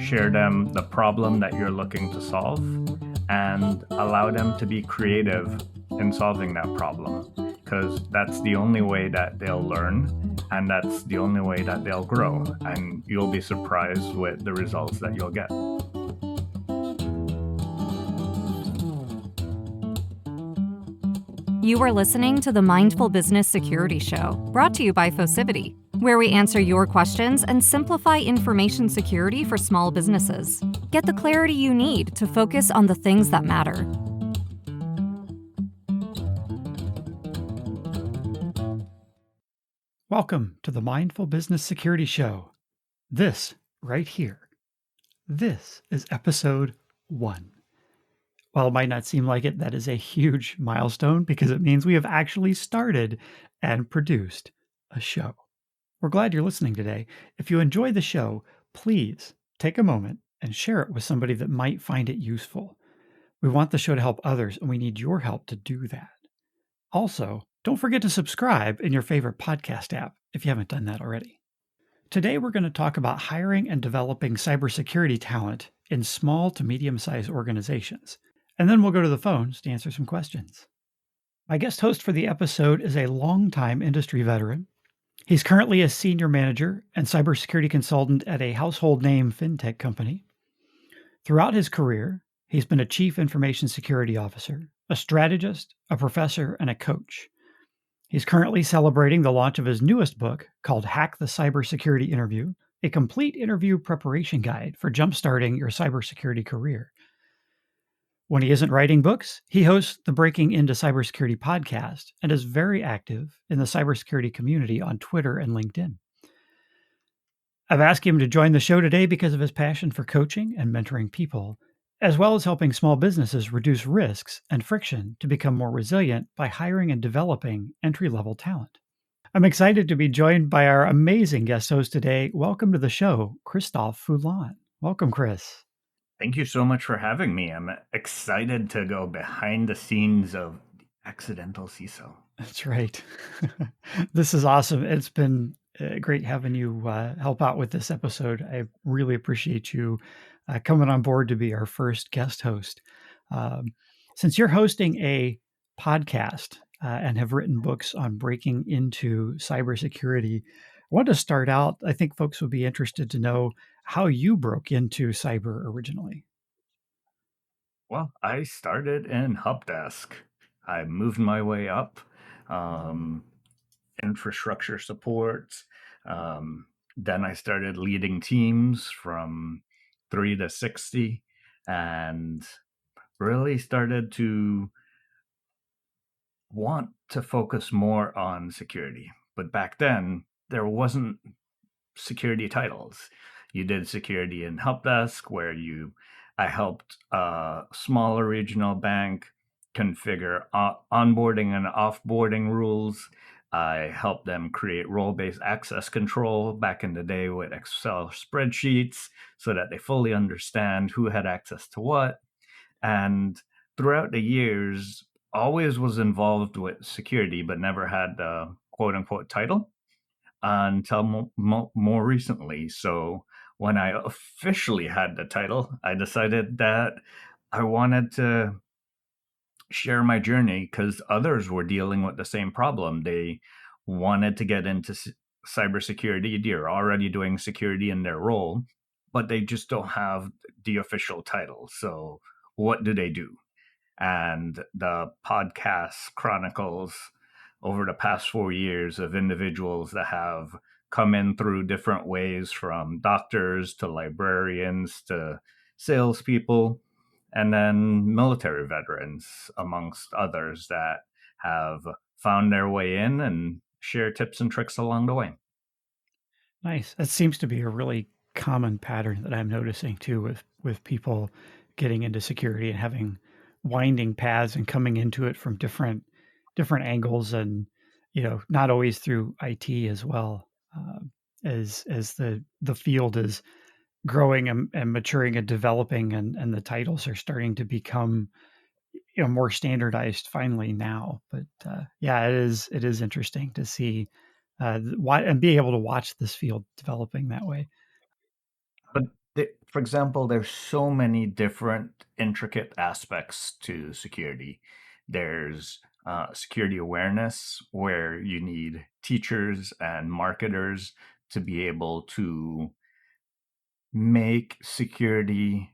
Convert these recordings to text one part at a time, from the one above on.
share them the problem that you're looking to solve and allow them to be creative in solving that problem, because that's the only way that they'll learn and that's the only way that they'll grow, and you'll be surprised with the results that you'll get. You are listening to the Mindful Business Security Show, brought to you by Focivity, where we answer your questions and simplify information security for small businesses. Get the clarity you need to focus on the things that matter. Welcome to the Mindful Business Security Show. This, right here, this is episode 1. While it might not seem like it, that is a huge milestone because it means we have actually started and produced a show. We're glad you're listening today. If you enjoy the show, please take a moment and share it with somebody that might find it useful. We want the show to help others, and we need your help to do that. Also, don't forget to subscribe in your favorite podcast app if you haven't done that already. Today, we're going to talk about hiring and developing cybersecurity talent in small to medium-sized organizations. And then we'll go to the phones to answer some questions. My guest host for the episode is a longtime industry veteran. He's currently a senior manager and cybersecurity consultant at a household name fintech company. Throughout his career, he's been a chief information security officer, a strategist, a professor, and a coach. He's currently celebrating the launch of his newest book called Hack the Cybersecurity Interview, a complete interview preparation guide for jumpstarting your cybersecurity career. When he isn't writing books, he hosts the Breaking Into Cybersecurity podcast and is very active in the cybersecurity community on Twitter and LinkedIn. I've asked him to join the show today because of his passion for coaching and mentoring people, as well as helping small businesses reduce risks and friction to become more resilient by hiring and developing entry-level talent. I'm excited to be joined by our amazing guest host today. Welcome to the show, Christophe Foulon. Welcome, Chris. Thank you so much for having me. I'm excited to go behind the scenes of the accidental CISO. That's right. This is awesome. It's been great having you help out with this episode. I really appreciate you coming on board to be our first guest host. Since you're hosting a podcast and have written books on breaking into cybersecurity, I want to start out. I think folks would be interested to know how you broke into cyber originally. Well, I started in help desk. I moved my way up, infrastructure support. Then I started leading teams from 3 to 60 and really started to want to focus more on security. But back then, there wasn't security titles. You did security in help desk, where I helped a smaller regional bank configure onboarding and offboarding rules. I helped them create role-based access control back in the day with Excel spreadsheets so that they fully understand who had access to what. And throughout the years, always was involved with security, but never had the quote unquote title until more recently. So when I officially had the title, I decided that I wanted to share my journey because others were dealing with the same problem. They wanted to get into cybersecurity. They're already doing security in their role, but they just don't have the official title. So what do they do? And the podcast chronicles over the past 4 years of individuals that have come in through different ways, from doctors to librarians to salespeople, and then military veterans, amongst others, that have found their way in and share tips and tricks along the way. Nice. That seems to be a really common pattern that I'm noticing too with people getting into security and having winding paths and coming into it from different angles, and not always through IT as well. As the field is growing and maturing and developing, and the titles are starting to become more standardized finally now. But yeah, it is interesting to see why and being able to watch this field developing that way. But For example, there's so many different intricate aspects to security. There's security awareness, where you need teachers and marketers to be able to make security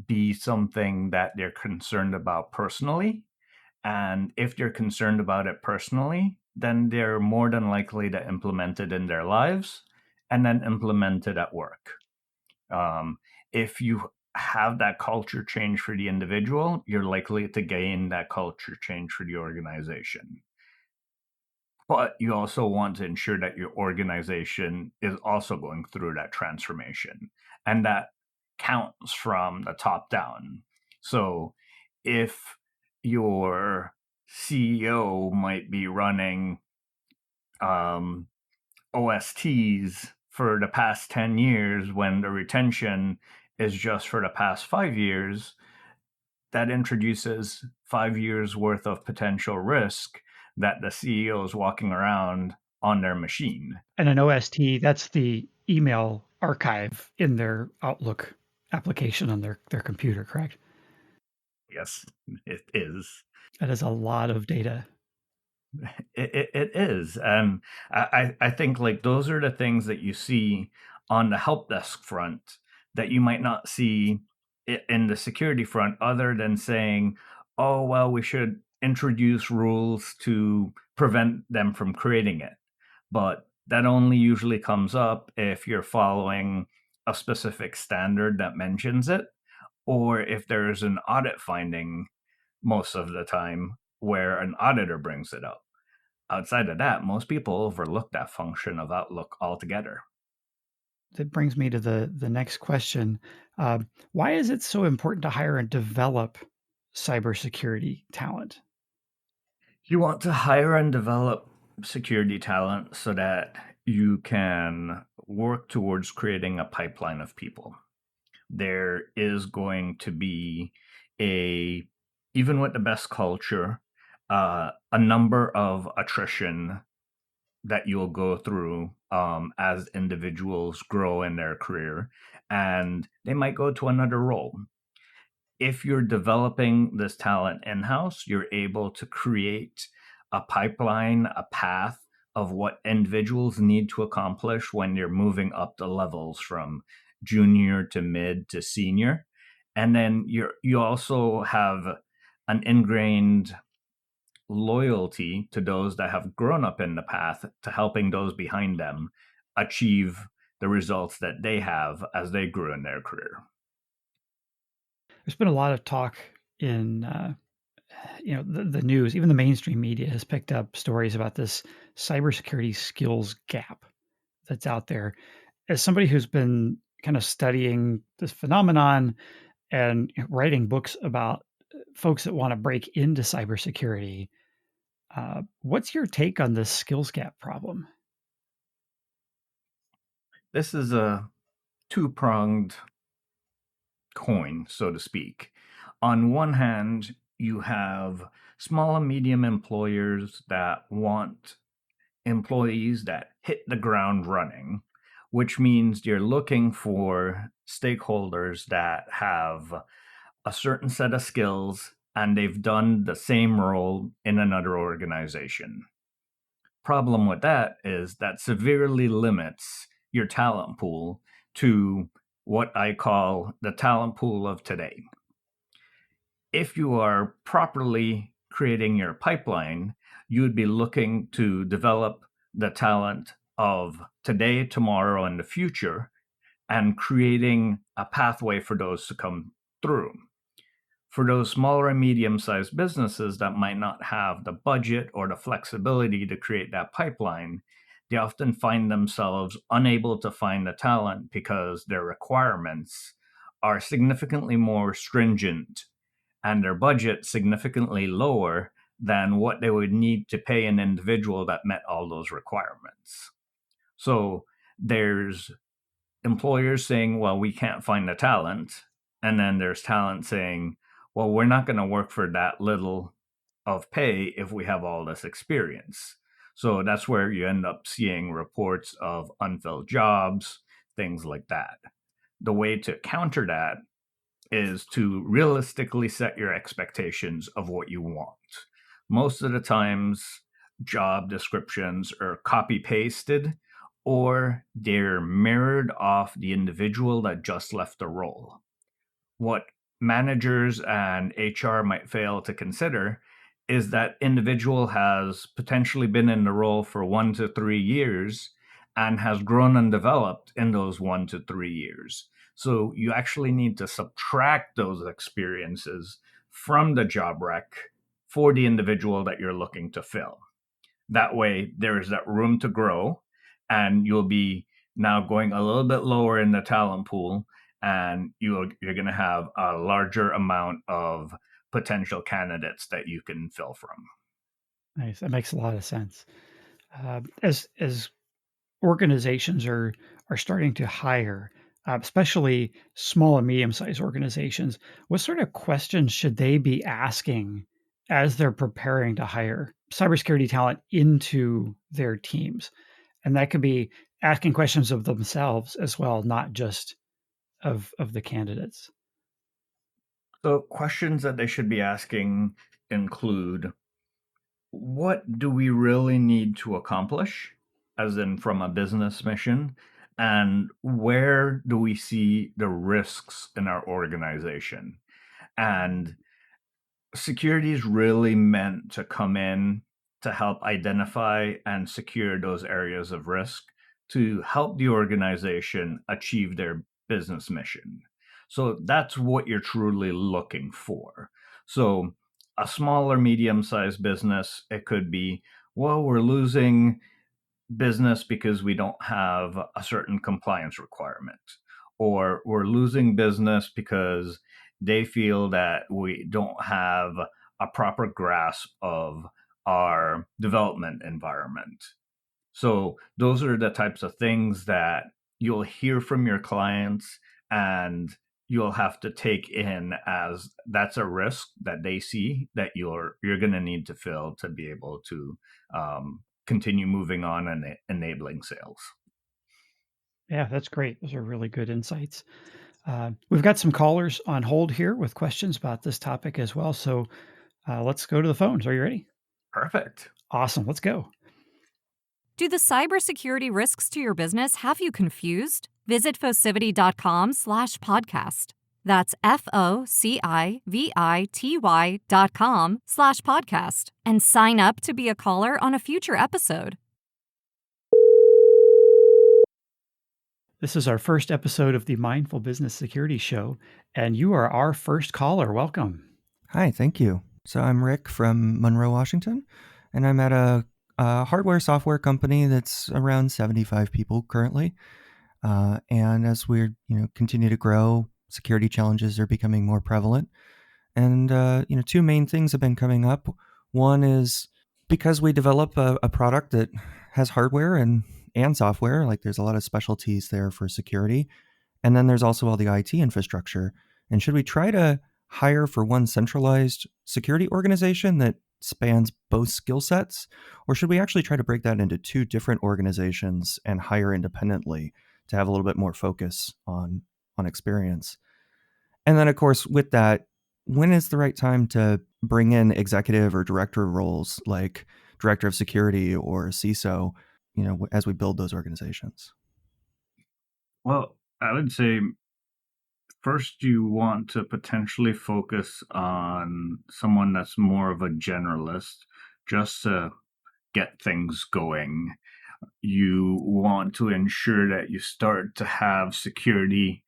be something that they're concerned about personally. And if they're concerned about it personally, then they're more than likely to implement it in their lives and then implement it at work. If you have that culture change for the individual, you're likely to gain that culture change for the organization. But you also want to ensure that your organization is also going through that transformation. And that counts from the top down. So if your CEO might be running um, OSTs for the past 10 years when the retention is just for the past 5 years, that introduces 5 years worth of potential risk that the CEO is walking around on their machine. And an OST, that's the email archive in their Outlook application on their computer, correct? Yes, it is. That is a lot of data. It is. And I think like those are the things that you see on the help desk front that you might not see in the security front, other than saying, oh, well, we should introduce rules to prevent them from creating it. But that only usually comes up if you're following a specific standard that mentions it, or if there's an audit finding most of the time where an auditor brings it up. Outside of that, most people overlook that function of Outlook altogether. That brings me to the next question. Why is it so important to hire and develop cybersecurity talent? You want to hire and develop security talent so that you can work towards creating a pipeline of people. There is going to be a, even with the best culture, a number of attrition that you'll go through as individuals grow in their career, and they might go to another role. If you're developing this talent in house, you're able to create a pipeline, a path of what individuals need to accomplish when you're moving up the levels from junior to mid to senior. And then you also have an ingrained loyalty to those that have grown up in the path, to helping those behind them achieve the results that they have as they grew in their career. There's been a lot of talk in the news. Even the mainstream media has picked up stories about this cybersecurity skills gap that's out there. As somebody who's been kind of studying this phenomenon and writing books about folks that want to break into cybersecurity, what's your take on this skills gap problem? This is a two-pronged coin, so to speak. On one hand, you have small and medium employers that want employees that hit the ground running, which means you're looking for stakeholders that have a certain set of skills and they've done the same role in another organization. Problem with that is that severely limits your talent pool to what I call the talent pool of today. If you are properly creating your pipeline, you would be looking to develop the talent of today, tomorrow, and the future, and creating a pathway for those to come through. For those smaller and medium sized businesses that might not have the budget or the flexibility to create that pipeline, they often find themselves unable to find the talent because their requirements are significantly more stringent and their budget significantly lower than what they would need to pay an individual that met all those requirements. So there's employers saying, well, we can't find the talent. And then there's talent saying, well, we're not going to work for that little of pay if we have all this experience. So that's where you end up seeing reports of unfilled jobs, things like that. the way to counter that is to realistically set your expectations of what you want. Most of the times, job descriptions are copy pasted or they're mirrored off the individual that just left the role. What managers and HR might fail to consider is that individual has potentially been in the role for 1 to 3 years and has grown and developed in those 1 to 3 years. So you actually need to subtract those experiences from the job rec for the individual that you're looking to fill. That way, there is that room to grow, and you'll be now going a little bit lower in the talent pool, and you're going to have a larger amount of potential candidates that you can fill from. Nice. That makes a lot of sense. As organizations are starting to hire, especially small and medium-sized organizations, what sort of questions should they be asking as they're preparing to hire cybersecurity talent into their teams? And that could be asking questions of themselves as well, not just of the candidates. So, questions that they should be asking include, what do we really need to accomplish, as in from a business mission? And where do we see the risks in our organization? And security is really meant to come in to help identify and secure those areas of risk to help the organization achieve their business mission. So that's what you're truly looking for. So a small or medium-sized business, it could be, well, we're losing business because we don't have a certain compliance requirement, or we're losing business because they feel that we don't have a proper grasp of our development environment. So those are the types of things that you'll hear from your clients, and you'll have to take in as that's a risk that they see that you're going to need to fill to be able to continue moving on and enabling sales. Yeah, that's great. Those are really good insights. We've got some callers on hold here with questions about this topic as well. So let's go to the phones. Are you ready? Perfect. Awesome. Let's go. Do the cybersecurity risks to your business have you confused? Visit Focivity.com/podcast. That's FOCIVITY.com/podcast and sign up to be a caller on a future episode. This is our first episode of the Mindful Business Security Show, and you are our first caller. Welcome. Hi, thank you. So I'm Rick from Monroe, Washington, and I'm at a hardware software company that's around 75 people currently. And as we're continue to grow, security challenges are becoming more prevalent. And two main things have been coming up. One is because we develop a product that has hardware and software, like there's a lot of specialties there for security. And then there's also all the IT infrastructure. And should we try to hire for one centralized security organization that spans both skill sets? Or should we actually try to break that into two different organizations and hire independently to have a little bit more focus on experience? And then, of course, with that, when is the right time to bring in executive or director roles like director of security or CISO, as we build those organizations? Well, I would say first you want to potentially focus on someone that's more of a generalist just to get things going. You want to ensure that you start to have security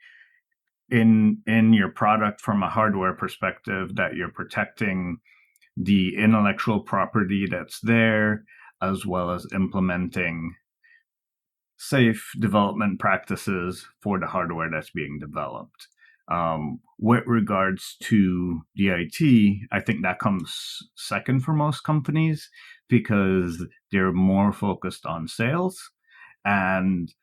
in your product from a hardware perspective, that you're protecting the intellectual property that's there, as well as implementing safe development practices for the hardware that's being developed. With regards to the IT, I think that comes second for most companies because they're more focused on sales, and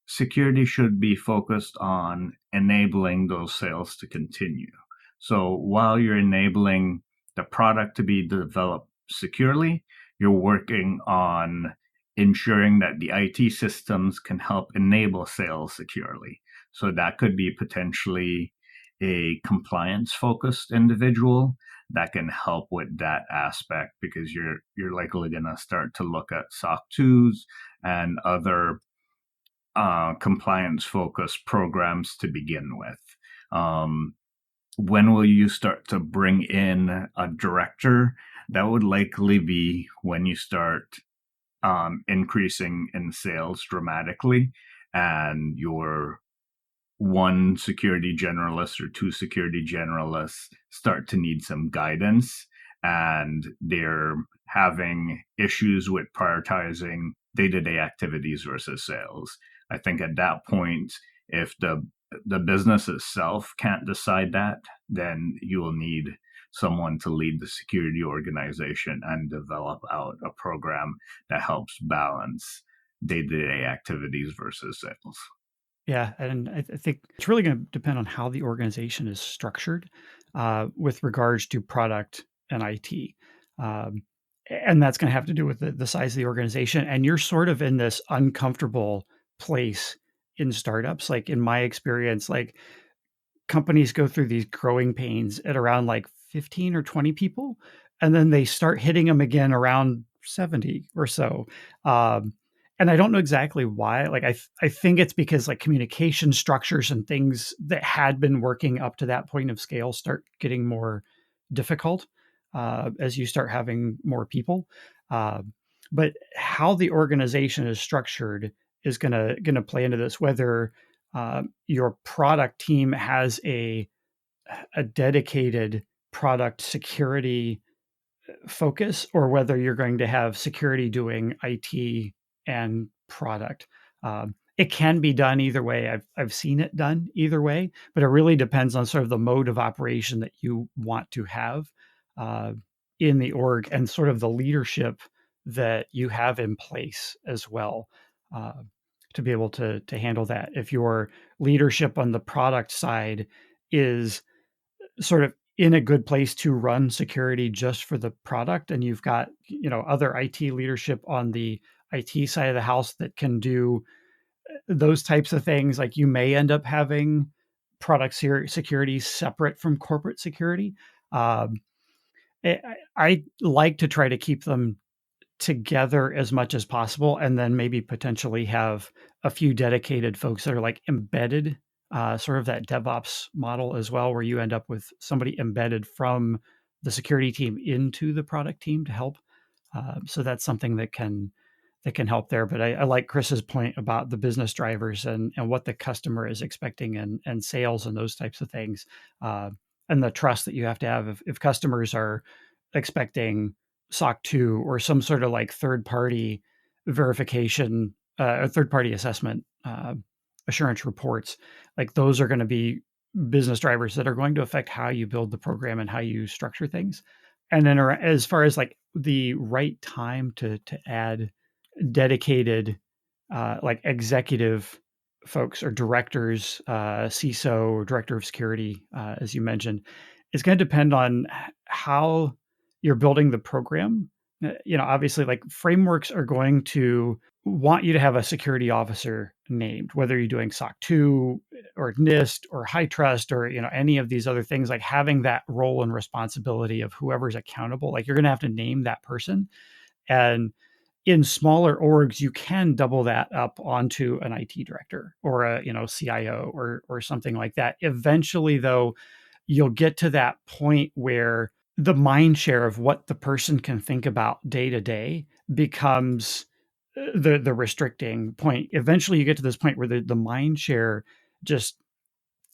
security should be focused on enabling those sales to continue. So while you're enabling the product to be developed securely, you're working on ensuring that the IT systems can help enable sales securely. So that could be potentially a compliance focused individual that can help with that aspect, because you're likely going to start to look at SOC 2s and other compliance focused programs to begin with. When will you start to bring in a director? That would likely be when you start increasing in sales dramatically, and your one security generalist or two security generalists start to need some guidance, and they're having issues with prioritizing day-to-day activities versus sales. I think at that point, if the business itself can't decide that, then you will need someone to lead the security organization and develop out a program that helps balance day-to-day activities versus sales. Yeah, and I think it's really going to depend on how the organization is structured with regards to product and IT. Um, and that's going to have to do with the size of the organization. And you're sort of in this uncomfortable place in startups. Like in my experience, like companies go through these growing pains at around like 15 or 20 people, and then they start hitting them again around 70 or so. Um, and I don't know exactly why. Like I think it's because like communication structures and things that had been working up to that point of scale start getting more difficult as you start having more people. Uh, but how the organization is structured is gonna play into this. Whether your product team has a dedicated product security focus, or whether you're going to have security doing IT and product. It can be done either way. I've seen it done either way, but it really depends on sort of the mode of operation that you want to have uh, in the org, and sort of the leadership that you have in place as well, uh, to be able to handle that. If your leadership on the product side is sort of in a good place to run security just for the product, and you've got other IT leadership on the IT side of the house that can do those types of things, like you may end up having product security separate from corporate security. um, I like to try to keep them together as much as possible, and then maybe potentially have a few dedicated folks that are like embedded, sort of that DevOps model as well, where you end up with somebody embedded from the security team into the product team to help. So that's something that can help there. But I like Chris's point about the business drivers and what the customer is expecting, and sales and those types of things, uh, and the trust that you have to have. If customers are expecting SOC 2 or some sort of like third party verification, or third party assessment, assurance reports, like those are going to be business drivers that are going to affect how you build the program and how you structure things. And then as far as like the right time to add dedicated, like executive folks or directors, CISO or director of security, as you mentioned, it's going to depend on how you're building the program. Obviously, like frameworks are going to want you to have a security officer named, whether you're doing SOC 2 or NIST or high trust or any of these other things. Like having that role and responsibility of whoever's accountable, like you're going to have to name that person. And in smaller orgs, you can double that up onto an IT director or a CIO or something like that. Eventually, though, you'll get to that point where the mind share of what the person can think about day to day becomes the restricting point. Eventually, you get to this point where the mind share just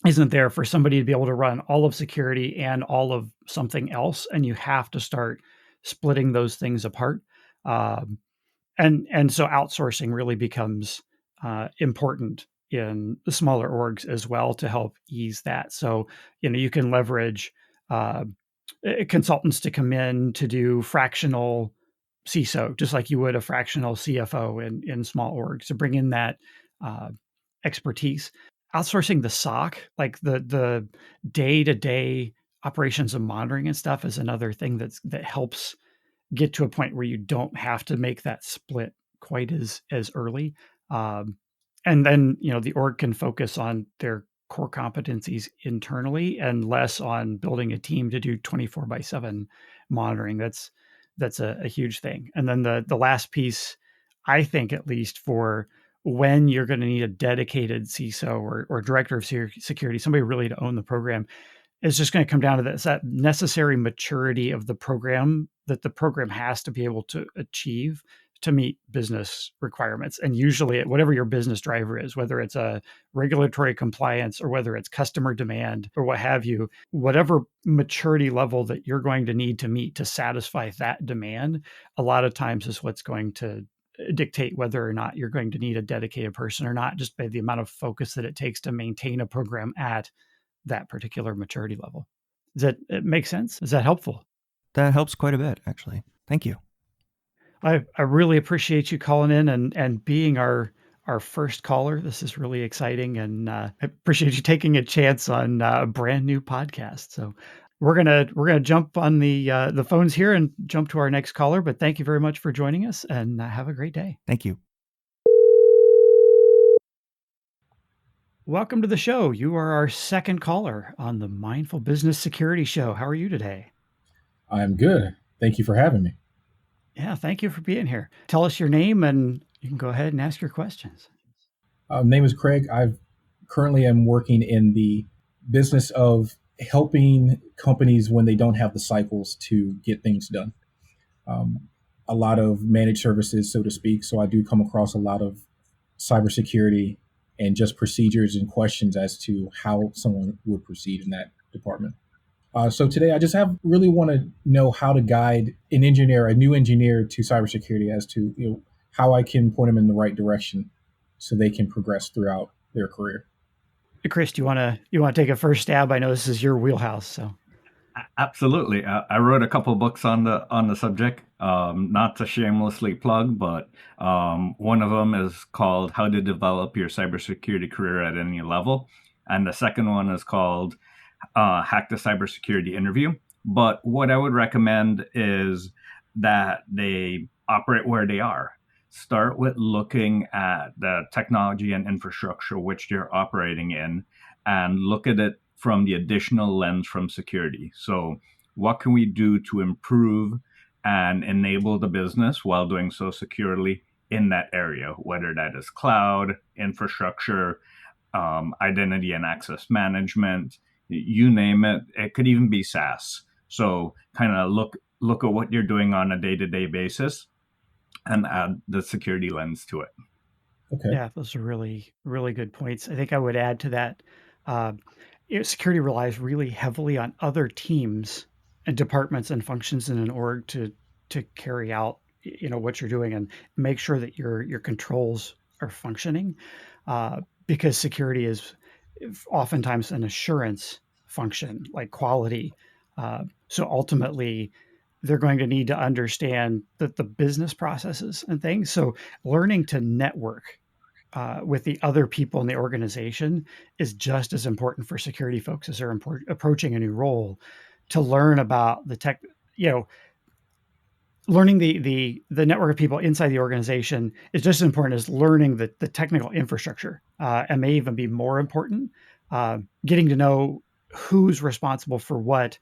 isn't there for somebody to be able to run all of security and all of something else, and you have to start splitting those things apart. Um, and so outsourcing really becomes important in the smaller orgs as well to help ease that. So you can leverage uh, consultants to come in to do fractional CISO, just like you would a fractional CFO in small orgs, to bring in that uh, expertise. Outsourcing the SOC, like the day to day operations and monitoring and stuff, is another thing that helps get to a point where you don't have to make that split quite as early. And then, the org can focus on their core competencies internally and less on building a team to do 24/7 monitoring. That's a huge thing. And then the last piece, I think, at least, for when you're going to need a dedicated CISO or director of security, somebody really to own the program, is just going to come down to this, that necessary maturity of the program that the program has to be able to achieve to meet business requirements. And usually, whatever your business driver is, whether it's a regulatory compliance or whether it's customer demand or what have you, whatever maturity level that you're going to need to meet to satisfy that demand, a lot of times is what's going to dictate whether or not you're going to need a dedicated person or not, just by the amount of focus that it takes to maintain a program at that particular maturity level. Does it make sense? Is that helpful? That helps quite a bit, actually. Thank you. I really appreciate you calling in and being our first caller. This is really exciting, and I appreciate you taking a chance on a brand new podcast. So we're gonna jump on the phones here and jump to our next caller. But thank you very much for joining us, and have a great day. Thank you. Welcome to the show. You are our second caller on the Mindful Business Security Show. How are you today? I'm good. Thank you for having me. Yeah, thank you for being here. Tell us your name, and you can go ahead and ask your questions. Name is Craig. I currently am working in the business of helping companies when they don't have the cycles to get things done. A lot of managed services, so to speak. So I do come across a lot of cybersecurity and just procedures and questions as to how someone would proceed in that department. So today I just really want to know how to guide a new engineer to cybersecurity as to how I can point them in the right direction so they can progress throughout their career. Chris, do you want to take a first stab? I know this is your wheelhouse, so. Absolutely. I wrote a couple books on the subject. Not to shamelessly plug, but one of them is called "How to Develop Your Cybersecurity Career at Any Level," and the second one is called "Hack the Cybersecurity Interview." But what I would recommend is that they operate where they are. Start with looking at the technology and infrastructure which you're operating in, and look at it from the additional lens from security. So what can we do to improve and enable the business while doing so securely in that area, whether that is cloud, infrastructure, identity and access management, you name it. It could even be SaaS. So kind of look at what you're doing on a day-to-day basis and add the security lens to it. Okay. Yeah, those are really, really good points. I think I would add to that, security relies really heavily on other teams and departments and functions in an org to carry out what you're doing and make sure that your controls are functioning, because security is oftentimes an assurance function like quality. So ultimately, they're going to need to understand the business processes and things. So learning to network with the other people in the organization is just as important for security folks as they're approaching a new role, to learn about the tech, learning the network of people inside the organization is just as important as learning the technical infrastructure, and may even be more important. Getting to know who's responsible for what.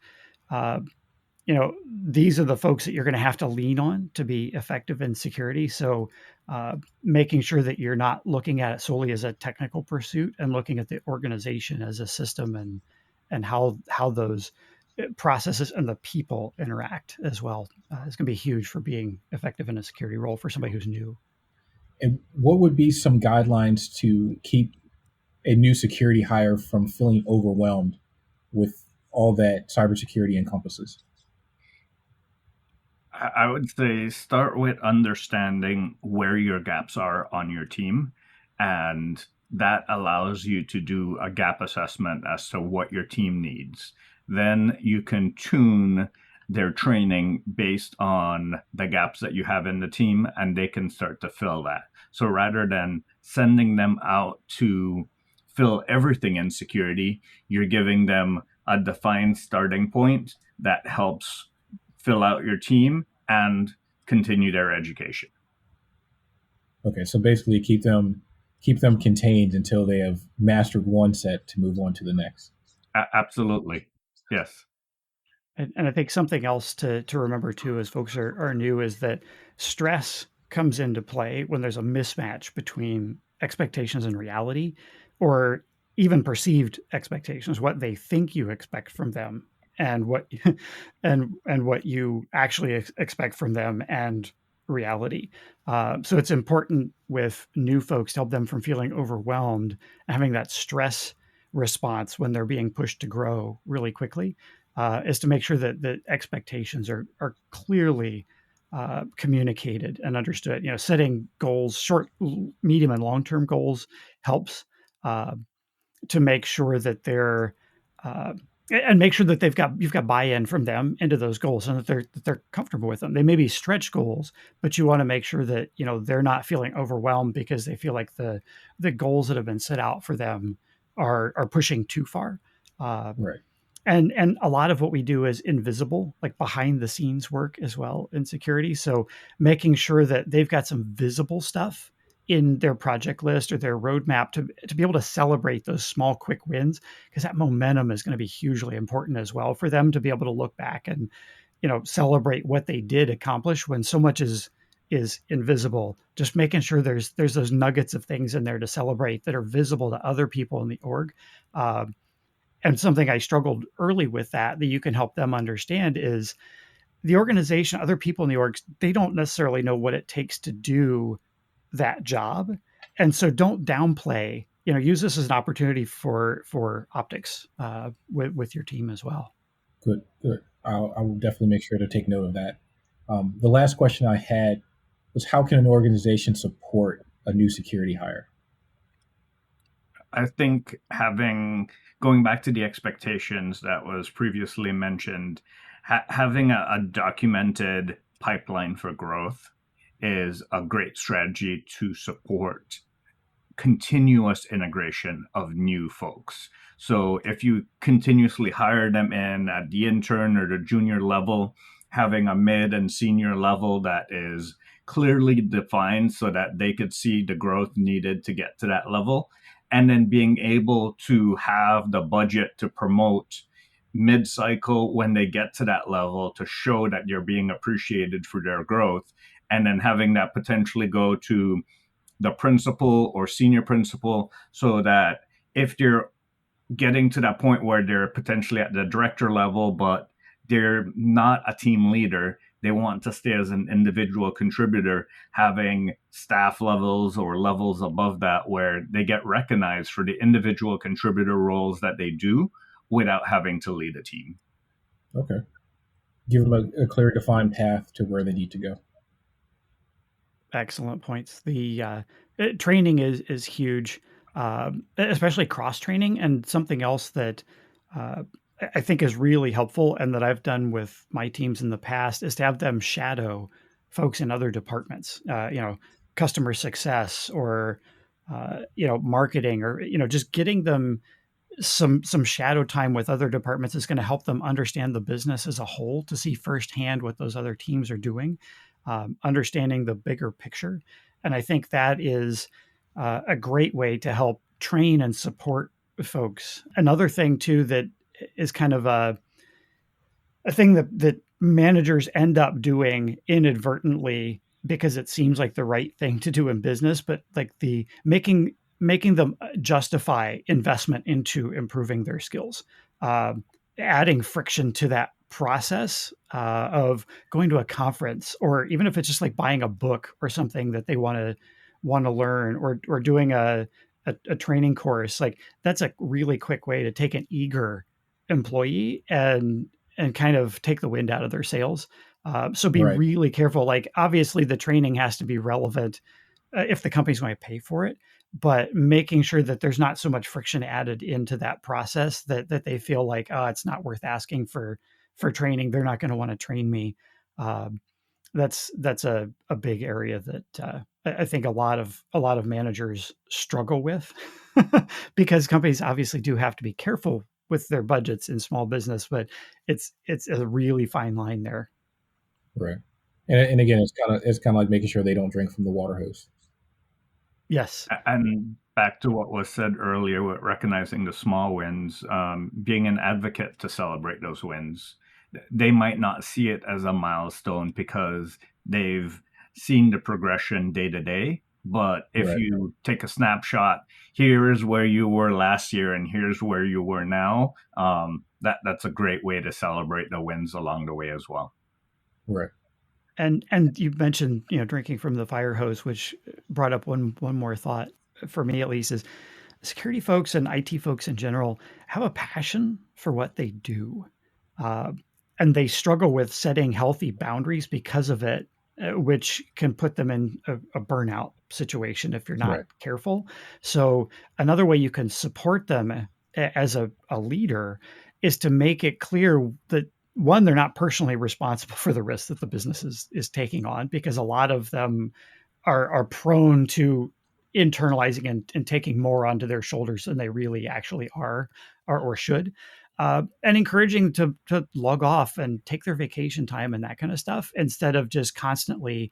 These are the folks that you're going to have to lean on to be effective in security. So making sure that you're not looking at it solely as a technical pursuit and looking at the organization as a system and how those processes and the people interact as well. It's going to be huge for being effective in a security role for somebody who's new. And what would be some guidelines to keep a new security hire from feeling overwhelmed with all that cybersecurity encompasses? I would say start with understanding where your gaps are on your team, and that allows you to do a gap assessment as to what your team needs. Then you can tune their training based on the gaps that you have in the team, and they can start to fill that. So rather than sending them out to fill everything in security, you're giving them a defined starting point that helps fill out your team and continue their education. Okay, so basically keep them contained until they have mastered one set to move on to the next. Absolutely. Yes. And I think something else to remember too, as folks are new, is that stress comes into play when there's a mismatch between expectations and reality, or even perceived expectations, what they think you expect from them, and what and what you actually expect from them, and reality. So it's important with new folks to help them from feeling overwhelmed and having that stress response when they're being pushed to grow really quickly, is to make sure that the expectations are clearly communicated and understood. Setting goals, short, medium, and long term goals helps uh, to make sure that they're uh, and make sure that you've got buy-in from them into those goals, and that they're comfortable with them. They may be stretch goals, but you want to make sure that they're not feeling overwhelmed because they feel like the goals that have been set out for them are pushing too far. Uh, Right. and a lot of what we do is invisible, like behind the scenes work as well in security. So making sure that they've got some visible stuff in their project list or their roadmap to be able to celebrate those small quick wins, because that momentum is going to be hugely important as well for them to be able to look back and celebrate what they did accomplish when so much is invisible. Just making sure there's those nuggets of things in there to celebrate that are visible to other people in the org. uh, and something I struggled early with that you can help them understand is the organization, other people in the orgs, they don't necessarily know what it takes to do that job. And so don't downplay, use this as an opportunity for optics with your team as well. Good, good. I will definitely make sure to take note of that. The last question I had was, how can an organization support a new security hire? I think going back to the expectations that was previously mentioned, having a documented pipeline for growth is a great strategy to support continuous integration of new folks. So if you continuously hire them in at the intern or the junior level, having a mid and senior level that is clearly defined so that they could see the growth needed to get to that level, and then being able to have the budget to promote mid-cycle when they get to that level to show that you're being appreciated for their growth, and then having that potentially go to the principal or senior principal, so that if you're getting to that point where they're potentially at the director level, but they're not a team leader, they want to stay as an individual contributor, having staff levels or levels above that where they get recognized for the individual contributor roles that they do without having to lead a team. Okay. Give them a clear, defined path to where they need to go. Excellent points. The training is huge, especially cross training. And something else that uh, I think is really helpful, and that I've done with my teams in the past, is to have them shadow folks in other departments. Customer success, or marketing, or just getting them some shadow time with other departments is going to help them understand the business as a whole, to see firsthand what those other teams are doing, understanding the bigger picture. And I think that is a great way to help train and support folks. Another thing too that is kind of a thing that managers end up doing inadvertently because it seems like the right thing to do in business, but like the making them justify investment into improving their skills, uh, adding friction to that process of going to a conference, or even if it's just like buying a book or something that they want to learn, or doing a training course. Like, that's a really quick way to take an eager employee and kind of take the wind out of their sails. So be Right. really careful. Like, obviously the training has to be relevant if the company's going to pay for it, but making sure that there's not so much friction added into that process that they feel like, oh, it's not worth asking for training. They're not going to want to train me. Um, that's a big area that I think a lot of managers struggle with, because companies obviously do have to be careful with their budgets in small business, but it's a really fine line there. Right. And again, it's kind of like making sure they don't drink from the water hose. Yes. And back to what was said earlier with recognizing the small wins, being an advocate to celebrate those wins. They might not see it as a milestone because they've seen the progression day to day. But if Right. you take a snapshot, here's where you were last year and here's where you were now, that's a great way to celebrate the wins along the way as well. Right. And you mentioned, drinking from the fire hose, which brought up one more thought for me at least is security folks and IT folks in general have a passion for what they do. Uh, and they struggle with setting healthy boundaries because of it, which can put them in a burnout situation if you're not Right. careful. So, another way you can support them as a leader is to make it clear that one, they're not personally responsible for the risk that the business is taking on, because a lot of them are prone to internalizing and taking more onto their shoulders than they really actually are or should. And encouraging to log off and take their vacation time and that kind of stuff instead of just constantly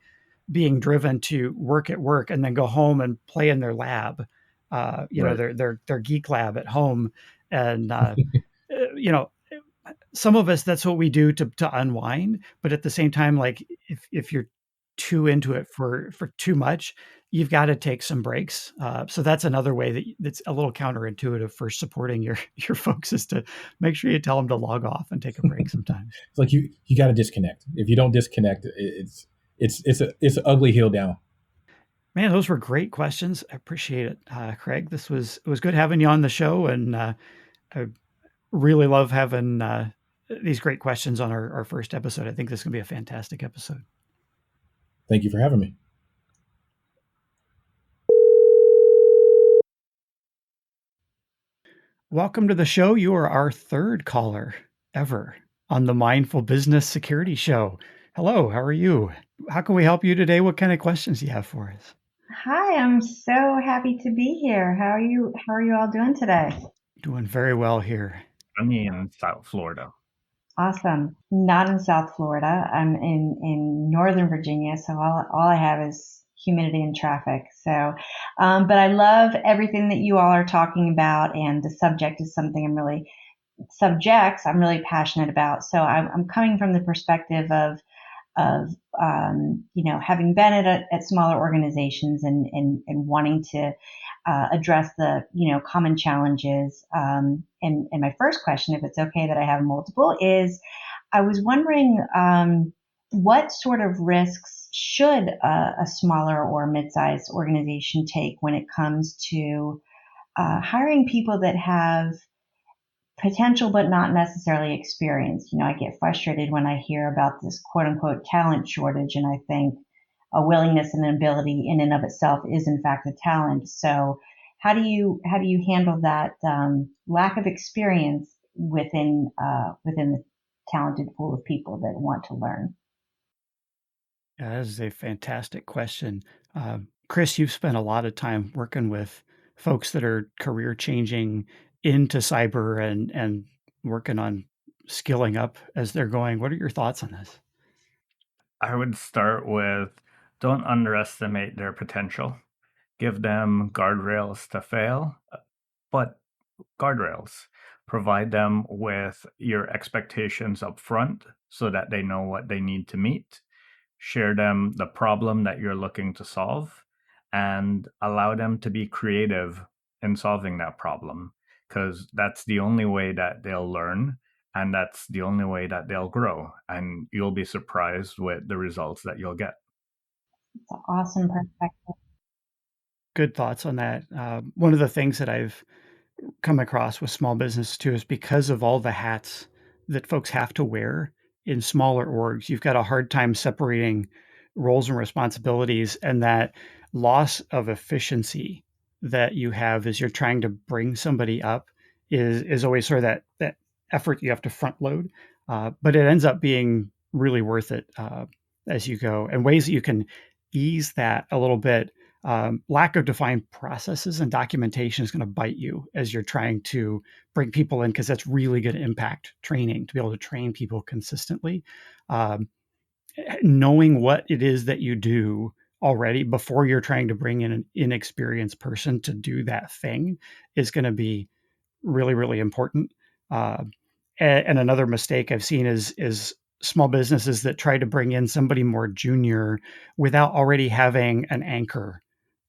being driven to work at work and then go home and play in their lab, Right. their geek lab at home. And, you know, some of us, that's what we do to unwind. But at the same time, like if you're too into it for too much, you've got to take some breaks. So that's another way that's a little counterintuitive for supporting your your folks, is to make sure you tell them to log off and take a break sometimes. It's like you got to disconnect. If you don't disconnect, it's an ugly hill down. Man, those were great questions. I appreciate it, Craig. It was good having you on the show, and I really love having these great questions on our first episode. I think this is going to be a fantastic episode. Thank you for having me. Welcome to the show. You are our third caller ever on the Mindful Business Security Show. Hello, how are you? How can we help you today? What kind of questions do you have for us? Hi, I'm so happy to be here. How are you all doing today? Doing very well here. Sunny in South Florida. Awesome. Not in South Florida. I'm in Northern Virginia, so all I have is humidity and traffic. So, but I love everything that you all are talking about, and the subject is something I'm really passionate about. So I'm coming from the perspective of having been at smaller organizations and wanting to address the common challenges. And my first question, if it's okay that I have multiple, is I was wondering what sort of risks should a smaller or mid-sized organization take when it comes to hiring people that have potential but not necessarily experience. I get frustrated when I hear about this quote unquote talent shortage, and I think a willingness and an ability in and of itself is in fact a talent. So how do you handle that lack of experience within the talented pool of people that want to learn? Yeah, that is a fantastic question. Chris, you've spent a lot of time working with folks that are career changing into cyber and working on skilling up as they're going. What are your thoughts on this? I would start with don't underestimate their potential. Give them guardrails to fail, but guardrails. Provide them with your expectations up front so that they know what they need to meet. Share them the problem that you're looking to solve and allow them to be creative in solving that problem because that's the only way that they'll learn and that's the only way that they'll grow. And you'll be surprised with the results that you'll get. It's an awesome perspective. Good thoughts on that. One of the things that I've come across with small business too is because of all the hats that folks have to wear in smaller orgs, you've got a hard time separating roles and responsibilities, and that loss of efficiency that you have as you're trying to bring somebody up is always sort of that effort you have to front load, but it ends up being really worth it as you go, and ways that you can ease that a little bit. Lack of defined processes and documentation is going to bite you as you're trying to bring people in, because that's really going to impact training, to be able to train people consistently. Um, Knowing what it is that you do already before you're trying to bring in an inexperienced person to do that thing is going to be really, really important. And another mistake I've seen is small businesses that try to bring in somebody more junior without already having an anchor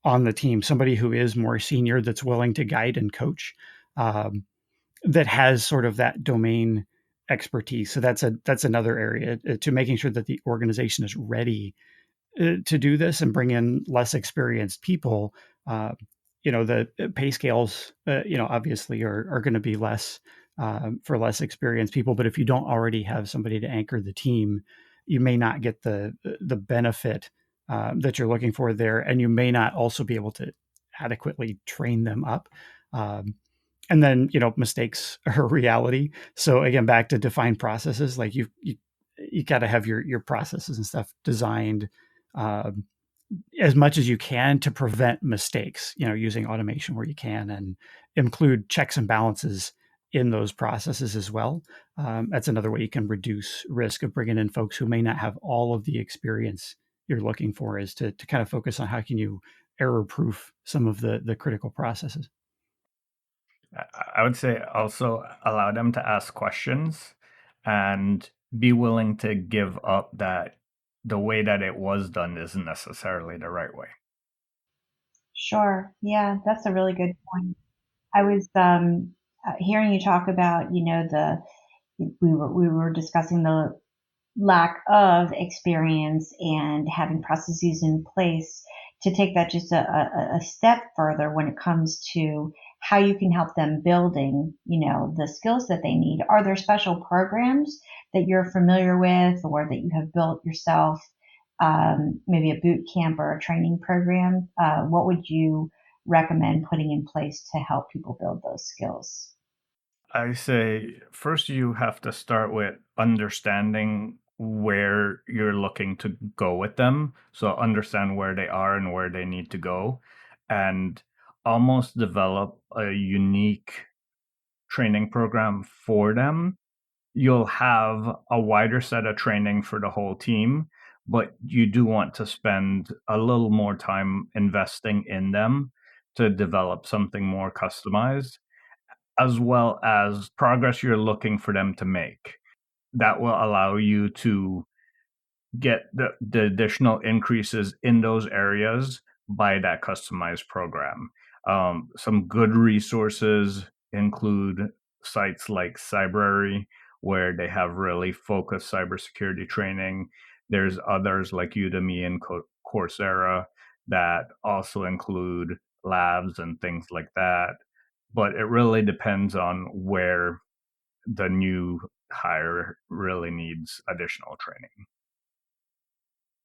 on the team, somebody who is more senior that's willing to guide and coach, that has sort of that domain expertise. So that's another area to making sure that the organization is ready to do this and bring in less experienced people. The pay scales, obviously are going to be less for less experienced people. But if you don't already have somebody to anchor the team, you may not get the benefit that you're looking for there, and you may not also be able to adequately train them up. And then mistakes are reality. So again, back to defined processes, like you got to have your processes and stuff designed as much as you can to prevent mistakes, using automation where you can, and include checks and balances in those processes as well. That's another way you can reduce risk of bringing in folks who may not have all of the experience you're looking for, is to kind of focus on how can you error proof some of the critical processes. I would say also allow them to ask questions and be willing to give up that the way that it was done isn't necessarily the right way. Sure. Yeah, that's a really good point. I was hearing you talk about, we were discussing the lack of experience and having processes in place. To take that just a step further when it comes to how you can help them building, the skills that they need. Are there special programs that you're familiar with or that you have built yourself? Maybe a boot camp or a training program? What would you recommend putting in place to help people build those skills? I say first you have to start with understanding where you're looking to go with them. So understand where they are and where they need to go, and almost develop a unique training program for them. You'll have a wider set of training for the whole team, but you do want to spend a little more time investing in them to develop something more customized, as well as progress you're looking for them to make. That will allow you to get the additional increases in those areas by that customized program. Some good resources include sites like Cybrary, where they have really focused cybersecurity training. There's others like Udemy and Coursera that also include labs and things like that. But it really depends on where the new hire really needs additional training.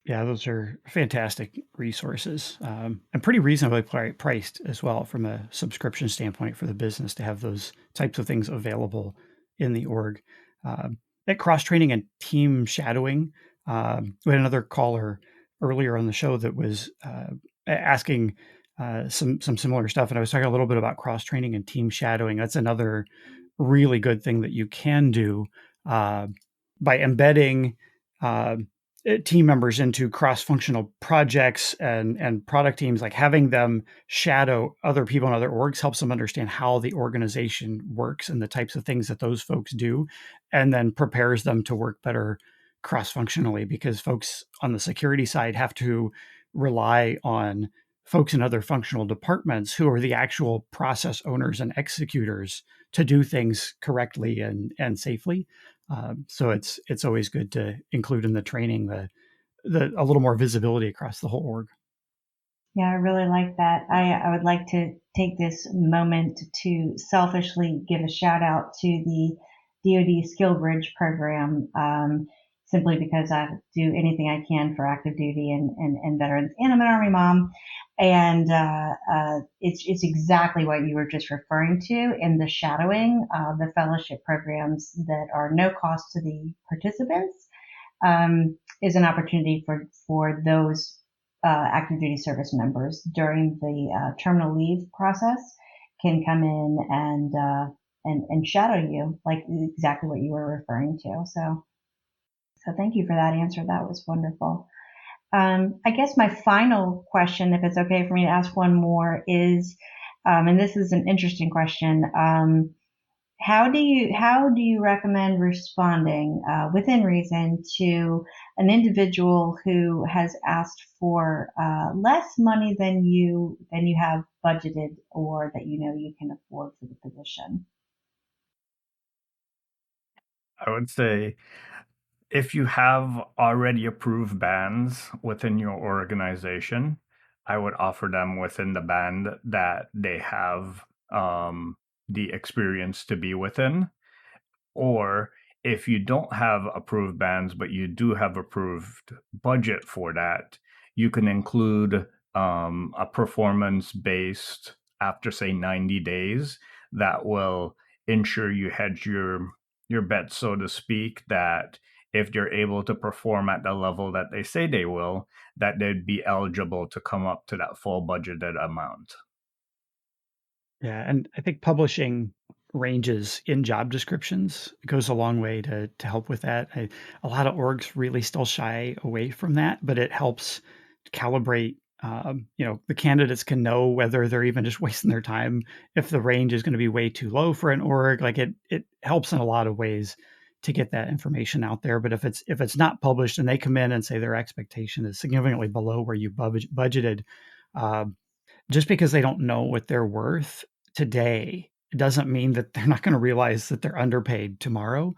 Yeah, those are fantastic resources, and pretty reasonably priced as well from a subscription standpoint for the business to have those types of things available in the org. That cross training and team shadowing. We had another caller earlier on the show that was asking some similar stuff, and I was talking a little bit about cross training and team shadowing. That's another really good thing that you can do by embedding. Uh, Team members into cross-functional projects and product teams, like having them shadow other people in other orgs helps them understand how the organization works and the types of things that those folks do, and then prepares them to work better cross-functionally, because folks on the security side have to rely on folks in other functional departments who are the actual process owners and executors to do things correctly and safely. So it's always good to include in the training the a little more visibility across the whole org. Yeah, I really like that. I would like to take this moment to selfishly give a shout out to the DoD Skill Bridge program, simply because I do anything I can for active duty and veterans, and I'm an Army mom. And it's exactly what you were just referring to in the shadowing, the fellowship programs that are no cost to the participants, is an opportunity for those active duty service members during the terminal leave process can come in and shadow you, like exactly what you were referring to. So thank you for that answer. That was wonderful. I guess my final question, if it's okay for me to ask one more, is, and this is an interesting question. How do you recommend responding within reason to an individual who has asked for less money than you have budgeted, or that you know you can afford for the position? I would say if you have already approved bands within your organization, I would offer them within the band that they have the experience to be within. Or if you don't have approved bands, but you do have approved budget for that, you can include a performance based after say 90 days that will ensure you hedge your bet, so to speak, that if you're able to perform at the level that they say they will, that they'd be eligible to come up to that full budgeted amount. Yeah, and I think publishing ranges in job descriptions goes a long way to help with that. A lot of orgs really still shy away from that, but it helps calibrate. The candidates can know whether they're even just wasting their time if the range is going to be way too low for an org. Like it helps in a lot of ways to get that information out there. But if it's not published and they come in and say their expectation is significantly below where you budgeted, uh, just because they don't know what they're worth today doesn't mean that they're not going to realize that they're underpaid tomorrow.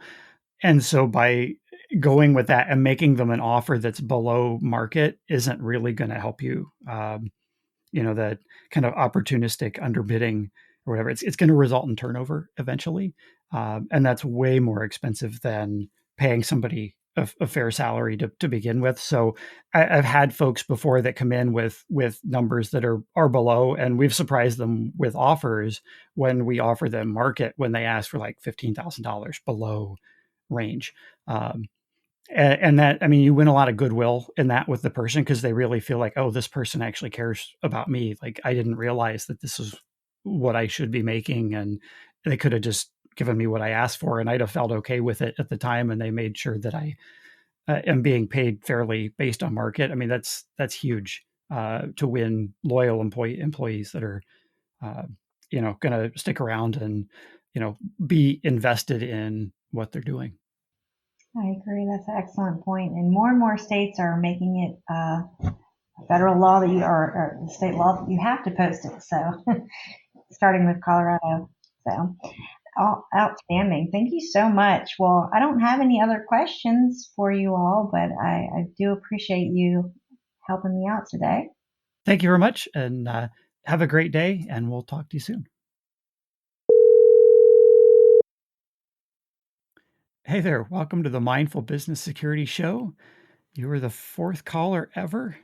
And so by going with that and making them an offer that's below market isn't really going to help you. That kind of opportunistic underbidding or whatever. It's going to result in turnover eventually, and that's way more expensive than paying somebody a fair salary to begin with. So I've had folks before that come in with numbers that are below, and we've surprised them with offers when we offer them market when they ask for like $15,000 below range. And that, I mean, you win a lot of goodwill in that with the person because they really feel like, oh, this person actually cares about me. Like I didn't realize that this is what I should be making, and they could have just given me what I asked for, and I'd have felt okay with it at the time. And they made sure that I am being paid fairly based on market. I mean, that's huge to win loyal employees that are, going to stick around and be invested in what they're doing. I agree. That's an excellent point. And more states are making it a federal law that or state law that you have to post it. So, starting with Colorado. So, outstanding. Thank you so much. Well, I don't have any other questions for you all, but I do appreciate you helping me out today. Thank you very much, and have a great day, and we'll talk to you soon. Hey there, welcome to the Mindful Business Security Show. You were the fourth caller ever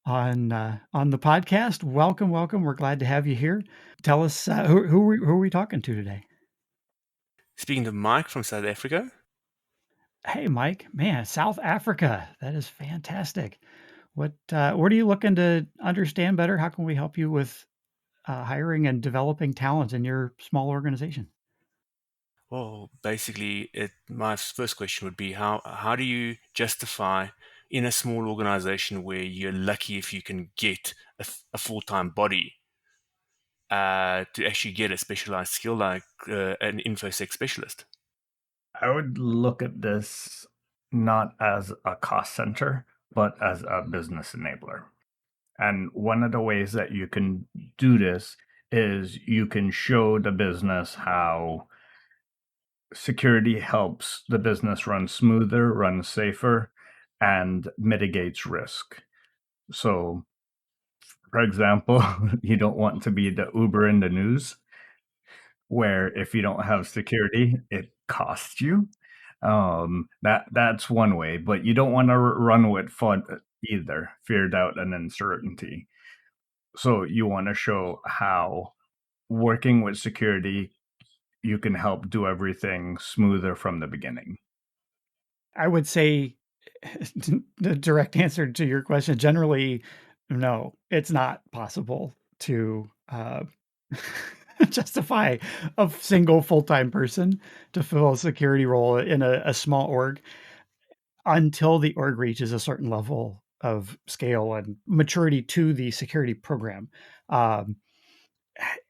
on the podcast. Welcome. We're glad to have you here. Tell us who are we talking to today? Speaking to Mike from South Africa. Hey, Mike, man, South Africa. That is fantastic. What are you looking to understand better? How can we help you with hiring and developing talent in your small organization? Well, basically, my first question would be how do you justify in a small organization where you're lucky if you can get a full-time body to actually get a specialized skill like an InfoSec specialist? I would look at this not as a cost center, but as a business enabler. And one of the ways that you can do this is you can show the business how security helps the business run smoother, run safer, and mitigates risk. So, for example, you don't want to be the Uber in the news, where if you don't have security, it costs you. That's one way, but you don't want to run with FUD either, fear, doubt, and uncertainty. So you want to show how working with security, you can help do everything smoother from the beginning. I would say the direct answer to your question, generally, no, it's not possible to justify a single full-time person to fill a security role in a small org until the org reaches a certain level of scale and maturity to the security program. Um,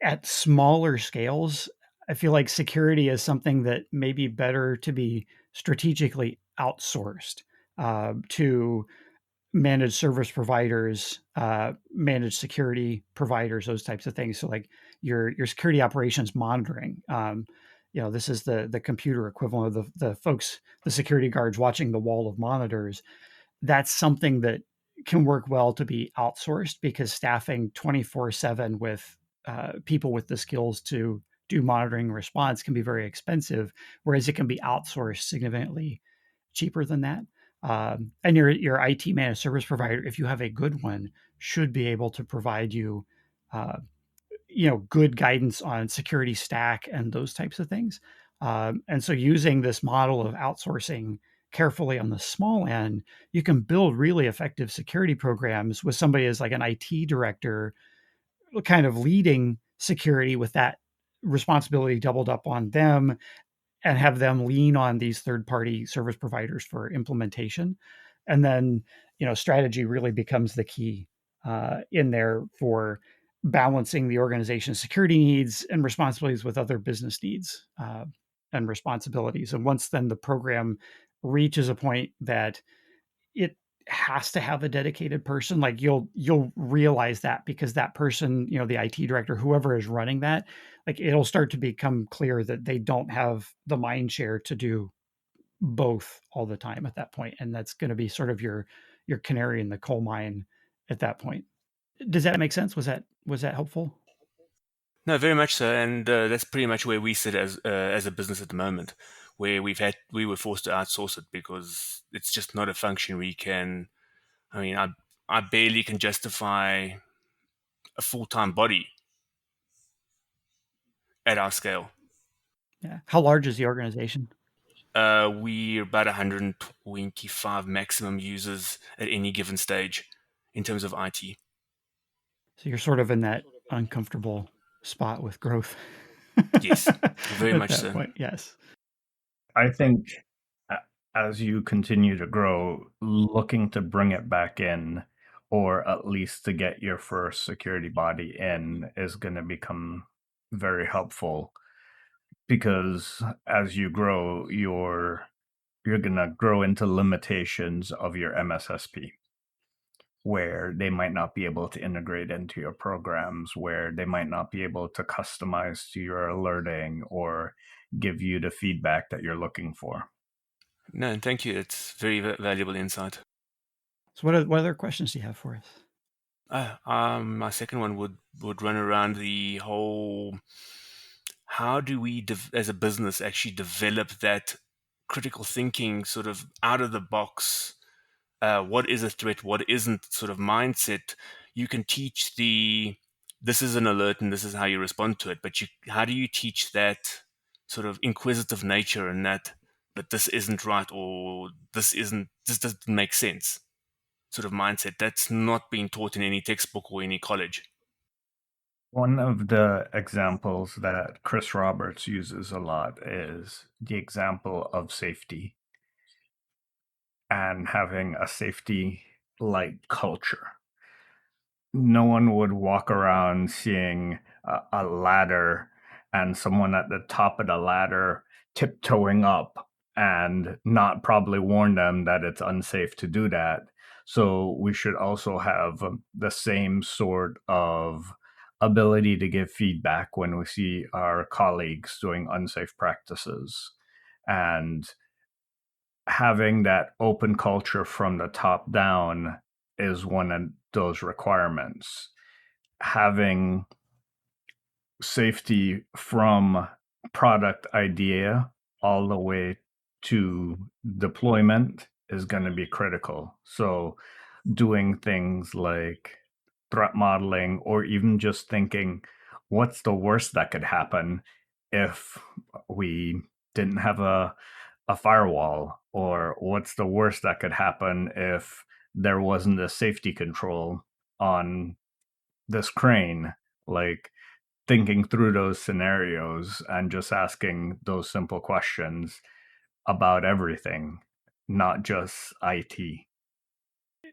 at smaller scales, I feel like security is something that may be better to be strategically outsourced to managed service providers, managed security providers, those types of things. So like your security operations monitoring. This is the computer equivalent of the folks, the security guards watching the wall of monitors. That's something that can work well to be outsourced because staffing 24/7 with people with the skills to do monitoring response can be very expensive, whereas it can be outsourced significantly cheaper than that. And your IT managed service provider, if you have a good one, should be able to provide you, uh, good guidance on security stack and those types of things. And so, using this model of outsourcing carefully on the small end, you can build really effective security programs with somebody as like an IT director, kind of leading security with that responsibility doubled up on them and have them lean on these third party service providers for implementation. And then, strategy really becomes the key in there for balancing the organization's security needs and responsibilities with other business needs and responsibilities. And once then the program reaches a point that it has to have a dedicated person, like you'll realize that because that person, the IT director, whoever is running that, like it'll start to become clear that they don't have the mind share to do both all the time at that point, and that's going to be sort of your canary in the coal mine at that point. Does that make sense? Was that helpful? No, very much so, and that's pretty much where we sit as a business at the moment, where we were forced to outsource it because it's just not a function we can. I mean, I barely can justify a full-time body at our scale. Yeah. How large is the organization? We're about 125 maximum users at any given stage in terms of IT. So you're sort of in that uncomfortable spot with growth. Yes, very At much that so. point, yes. I think as you continue to grow, looking to bring it back in, or at least to get your first security body in, is going to become very helpful because as you grow, you're going to grow into limitations of your MSSP, where they might not be able to integrate into your programs, where they might not be able to customize to your alerting or give you the feedback that you're looking for. No, thank you. It's very valuable insight. So what other questions do you have for us? My second one would run around the whole: how do we, as a business, actually develop that critical thinking, sort of out of the box? What is a threat? What isn't? Sort of mindset. You can teach this is an alert and this is how you respond to it, but how do you teach that sort of inquisitive nature and that, but this isn't right, or this doesn't make sense, sort of mindset that's not being taught in any textbook or any college? One of the examples that Chris Roberts uses a lot is the example of safety and having a safety like culture. No one would walk around seeing a ladder and someone at the top of the ladder tiptoeing up and not probably warn them that it's unsafe to do that. So we should also have the same sort of ability to give feedback when we see our colleagues doing unsafe practices. And having that open culture from the top down is one of those requirements. Having safety from product idea all the way to deployment is going to be critical. So, doing things like threat modeling, or even just thinking, what's the worst that could happen if we didn't have a firewall, or what's the worst that could happen if there wasn't a safety control on this crane? Like, thinking through those scenarios and just asking those simple questions about everything, not just IT.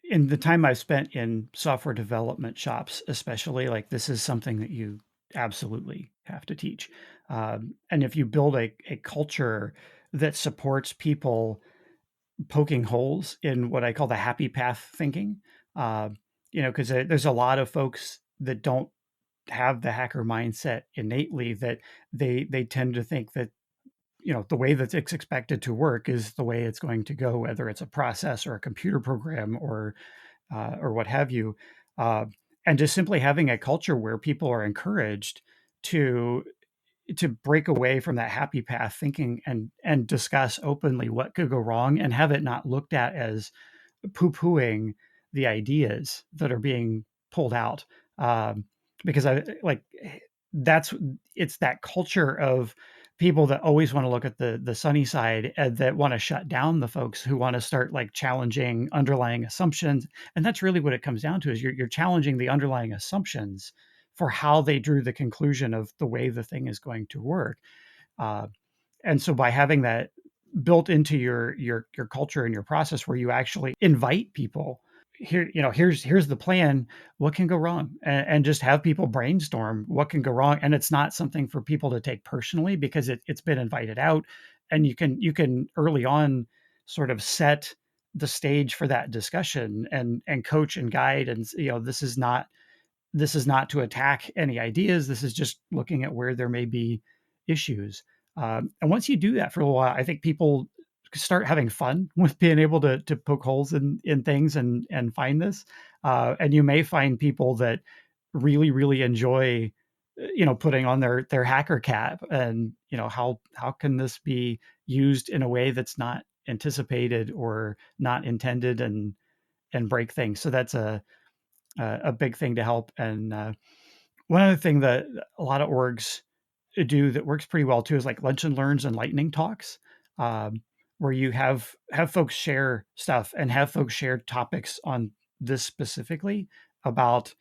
in the time I've spent in software development shops, especially, like this is something that you absolutely have to teach. And if you build a culture that supports people poking holes in what I call the happy path thinking, uh, because there's a lot of folks that don't have the hacker mindset innately, that they tend to think that the way that it's expected to work is the way it's going to go, whether it's a process or a computer program or what have you. Uh, and just simply having a culture where people are encouraged to to break away from that happy path thinking and discuss openly what could go wrong, and have it not looked at as poo-pooing the ideas that are being pulled out. Um, because I like that's it's that culture of people that always want to look at the sunny side, and that want to shut down the folks who want to start like challenging underlying assumptions. And that's really what it comes down to, is you're challenging the underlying assumptions for how they drew the conclusion of the way the thing is going to work. Uh, and so by having that built into your culture and your process, where you actually invite people here, here's the plan, what can go wrong, and just have people brainstorm what can go wrong. And it's not something for people to take personally, because it's been invited out, and you can early on sort of set the stage for that discussion, and coach and guide. And this is not to attack any ideas. This is just looking at where there may be issues. And once you do that for a while, I think people start having fun with being able to poke holes in things and find this. And you may find people that really, really enjoy, putting on their hacker cap, and, how can this be used in a way that's not anticipated or not intended, and break things. So that's a big thing to help. And one other thing that a lot of orgs do that works pretty well too is like lunch and learns and lightning talks, um, where you have folks share stuff, and have folks share topics on this specifically, about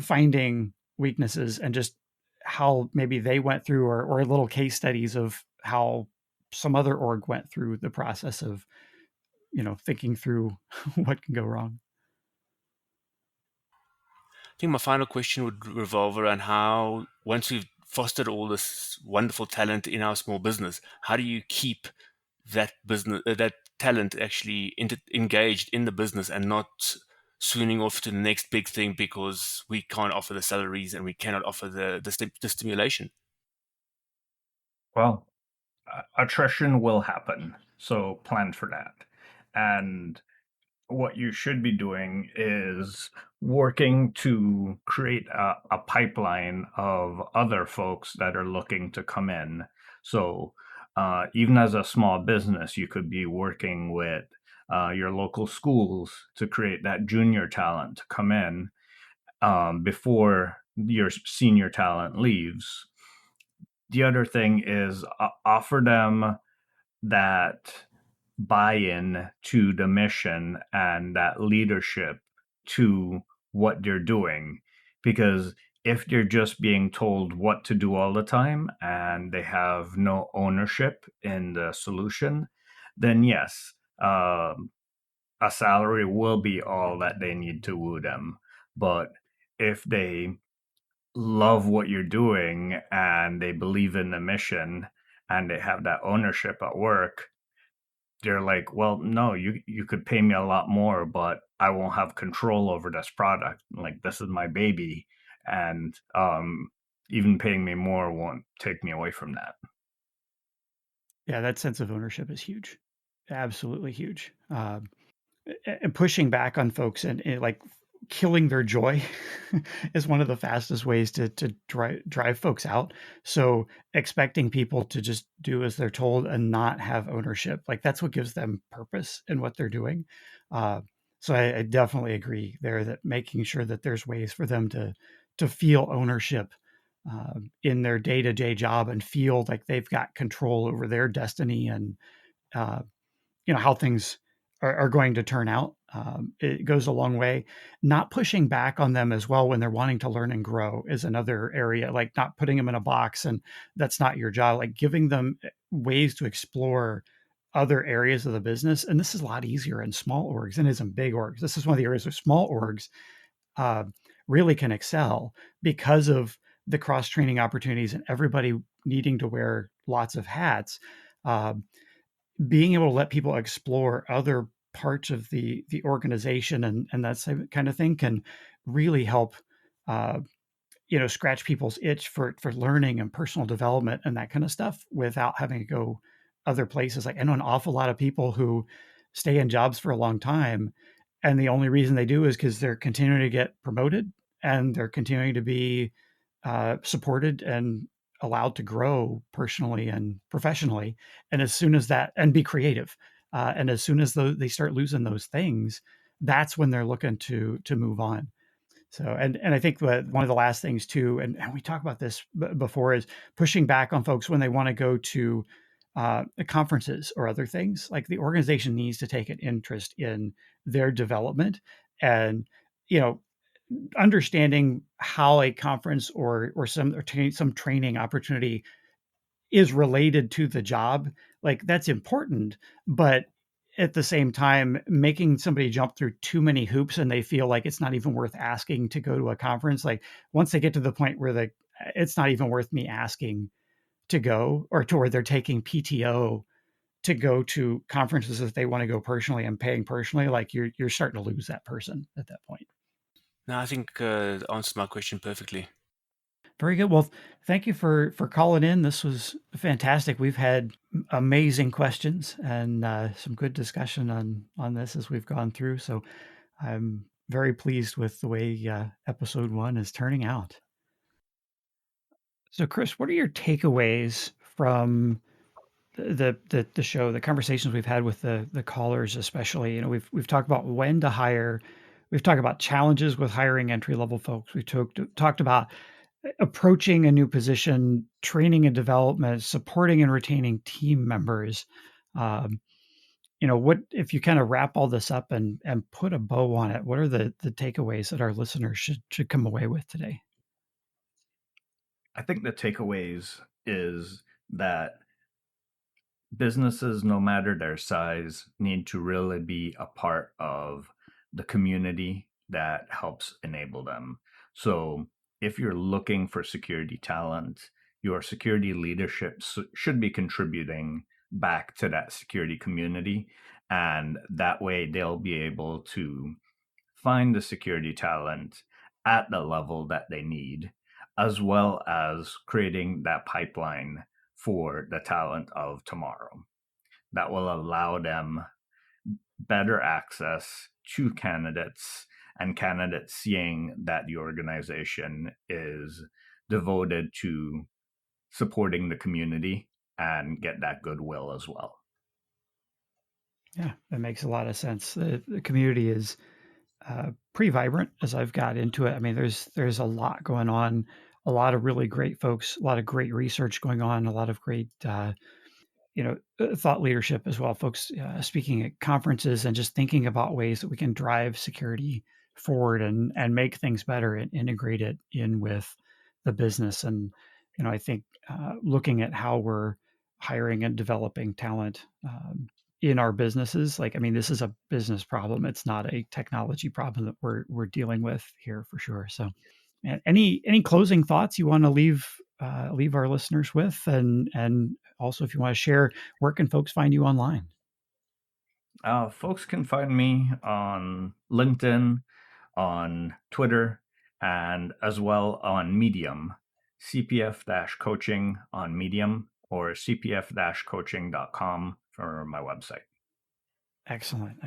finding weaknesses, and just how maybe they went through, or little case studies of how some other org went through the process of thinking through what can go wrong. I think my final question would revolve around how, once we've fostered all this wonderful talent in our small business, how do you keep that talent actually engaged in the business, and not swooning off to the next big thing because we can't offer the salaries and we cannot offer the stimulation? Well, attrition will happen, so plan for that. And what you should be doing is working to create a pipeline of other folks that are looking to come in. So, even as a small business, you could be working with your local schools to create that junior talent to come in before your senior talent leaves. The other thing is offer them that buy-in to the mission and that leadership to what they're doing. Because if they're just being told what to do all the time and they have no ownership in the solution, then yes, a salary will be all that they need to woo them. But if they love what you're doing and they believe in the mission and they have that ownership at work, they're like, well, no, you could pay me a lot more, but I won't have control over this product. Like, this is my baby, and even paying me more won't take me away from that. Yeah, that sense of ownership is huge, absolutely huge. And pushing back on folks, and like killing their joy is one of the fastest ways to drive folks out. So expecting people to just do as they're told and not have ownership, like that's what gives them purpose in what they're doing. Uh, so I definitely agree there, that making sure that there's ways for them to feel ownership in their day-to-day job, and feel like they've got control over their destiny, and uh, how things are going to turn out. It goes a long way. Not pushing back on them as well when they're wanting to learn and grow is another area. Like not putting them in a box, and that's not your job. Like giving them ways to explore other areas of the business. And this is a lot easier in small orgs than it is in big orgs. This is one of the areas where small orgs really can excel because of the cross-training opportunities and everybody needing to wear lots of hats. Being able to let people explore other parts of the organization and that kind of thing can really help scratch people's itch for learning and personal development and that kind of stuff without having to go other places. Like I know an awful lot of people who stay in jobs for a long time, and the only reason they do is because they're continuing to get promoted and they're continuing to be supported and allowed to grow personally and professionally. And as soon as that, and be creative, and as soon as they start losing those things, that's when they're looking to move on. So, and I think that one of the last things too, and we talked about this before, is pushing back on folks when they want to go to conferences or other things. Like the organization needs to take an interest in their development, and understanding how a conference or some training opportunity is related to the job. Like that's important, but at the same time, making somebody jump through too many hoops and they feel like it's not even worth asking to go to a conference. Like once they get to the point where it's not even worth me asking to go, or to where they're taking PTO to go to conferences if they want to go personally and paying personally, like you're starting to lose that person at that point. No, I think answered my question perfectly. Very good. Well, thank you for calling in. This was fantastic. We've had amazing questions and some good discussion on this as we've gone through. So I'm very pleased with the way episode 1 is turning out. So, Chris, what are your takeaways from the show, the conversations we've had with the callers, especially? We've talked about when to hire. We've talked about challenges with hiring entry-level folks. We talked about approaching a new position, training and development, supporting and retaining team members. What if you kind of wrap all this up and put a bow on it? What are the takeaways that our listeners should come away with today? I think the takeaways is that businesses, no matter their size, need to really be a part of the community that helps enable them. So if you're looking for security talent, your security leadership should be contributing back to that security community. And that way they'll be able to find the security talent at the level that they need, as well as creating that pipeline for the talent of tomorrow that will allow them better access to candidates, and candidates seeing that the organization is devoted to supporting the community and get that goodwill as well. Yeah, that makes a lot of sense. The community is pretty vibrant as I've got into it. I mean, there's a lot going on, a lot of really great folks, a lot of great research going on, a lot of great thought leadership as well. Folks speaking at conferences and just thinking about ways that we can drive security forward and make things better and integrate it in with the business. And I think looking at how we're hiring and developing talent in our businesses, this is a business problem. It's not a technology problem that we're dealing with here for sure. So, any closing thoughts you want to leave our listeners with, and also if you want to share, where can folks find you online? Folks can find me on LinkedIn, on Twitter, and as well on Medium, CPF-coaching on Medium, or cpf-coaching.com for my website. Excellent.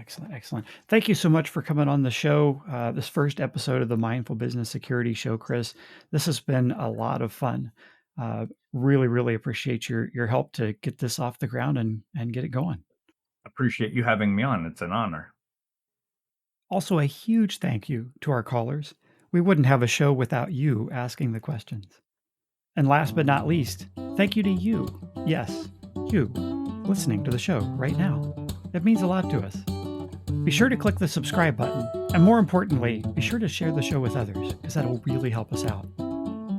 Thank you so much for coming on the show. This first episode of the Mindful Business Security Show, Chris. This has been a lot of fun. Really, really appreciate your help to get this off the ground and get it going. Appreciate you having me on. It's an honor. Also, a huge thank you to our callers. We wouldn't have a show without you asking the questions. And last but not least, thank you to you. Yes, you, listening to the show right now. It means a lot to us. Be sure to click the subscribe button, and more importantly, be sure to share the show with others, because that'll really help us out.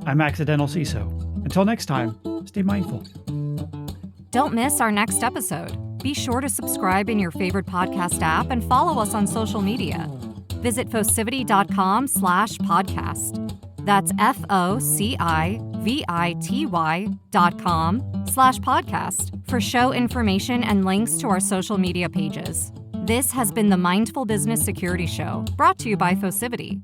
I'm Accidental CISO. Until next time, stay mindful. Don't miss our next episode. Be sure to subscribe in your favorite podcast app and follow us on social media. Visit Focivity.com/podcast. That's FOCIVITY.com/podcast for show information and links to our social media pages. This has been the Mindful Business Security Show, brought to you by Focivity.